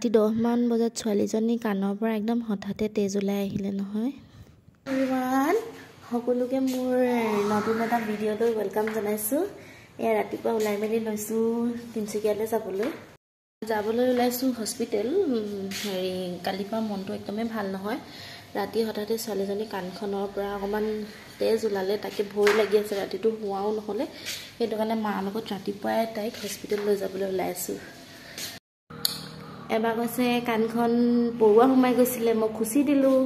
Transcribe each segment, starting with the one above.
ৰাতি 10 মান বজাত ছোৱালীজনী কাণৰ পৰা একদম হঠাতে তেজ ওলাই আহিলে নহয়। এভৰিৱান, সকলোকে মোৰ নতুন এটা ভিডিঅ'লৈ ওয়েলকাম জনাইছোঁ। এয়া ৰাতিপুৱা ওলাই মেলি লৈছোঁ তিনিচুকীয়ালৈ যাবলৈ ওলাইছোঁ হস্পিটেল। কালিৰ পৰা মনটো একদমেই ভাল নহয়। ৰাতি হঠাতে ছোৱালীজনী কাণখনৰ পৰা অকণমান তেজ ওলালে, তাকে ভয় লাগি আছে, ৰাতিটো হোৱাও নহ'লে। সেইটো কাৰণে মাৰ লগত ৰাতিপুৱাই তাইক হস্পিটেল লৈ যাবলৈ ওলাইছোঁ। এবাৰ কৈছে কাণখন পৰুৱা সোমাই গৈছিলে, মই খুচি দিলোঁ।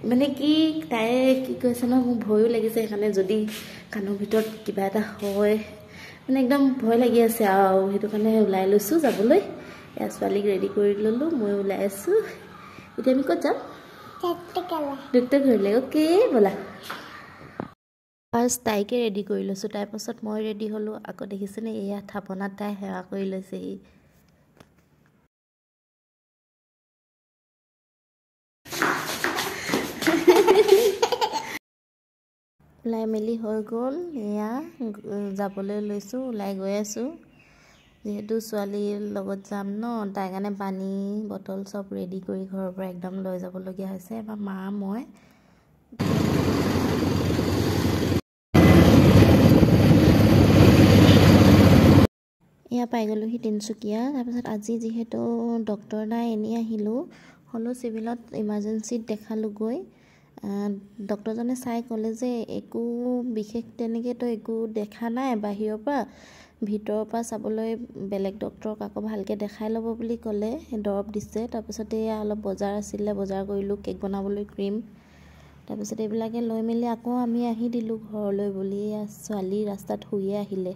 মানে কি তাই কি কৈছে ন, মোৰ ভয়ো লাগিছে। সেইকাৰণে যদি কাণৰ ভিতৰত কিবা এটা হয় মানে একদম ভয় লাগি আছে আৰু সেইটো কাৰণে ওলাই লৈছোঁ যাবলৈ। এয়া ছোৱালীক ৰেডি কৰি ল'লোঁ, মই ওলাই আছোঁ। এতিয়া আমি ক'ত যাম? ডক্টৰ ঘৰলৈ। অ'কে ব'লা। ফাৰ্ষ্ট তাইকে ৰেডি কৰি লৈছোঁ, তাৰপাছত মই ৰেডি হ'লোঁ। আকৌ দেখিছেনে এয়া থাপনাত তাই সেৱা কৰি লৈছেহি। ওলাই মেলি হৈ গ'ল, এয়া যাবলৈ লৈছোঁ, ওলাই গৈ আছোঁ। যিহেতু ছোৱালীৰ লগত যাম ন, তাই কাৰণে পানী বটল চব ৰেডি কৰি ঘৰৰ পৰা একদম লৈ যাবলগীয়া হৈছে। এবাৰ মা মই এয়া পাই গ'লোহি তিনিচুকীয়া। তাৰপিছত আজি যিহেতু ডক্টৰ নাই, এনেই আহিলোঁ। হ'লেও চিভিলত ইমাৰ্জেঞ্চিত দেখালোঁগৈ। ডক্টৰজনে চাই ক'লে যে একো বিশেষ তেনেকৈতো একো দেখা নাই বাহিৰৰ পৰা, ভিতৰৰ পৰা চাবলৈ বেলেগ ডক্টৰক আকৌ ভালকৈ দেখাই ল'ব বুলি ক'লে। দৰৱ দিছে। তাৰপিছতে এয়া অলপ বজাৰ আছিলে, বজাৰ কৰিলোঁ, কেক বনাবলৈ ক্ৰীম। তাৰপিছত এইবিলাকে লৈ মেলি আকৌ আমি আহি দিলোঁ ঘৰলৈ বুলি। ছোৱালী ৰাস্তাত শুইয়ে আহিলে।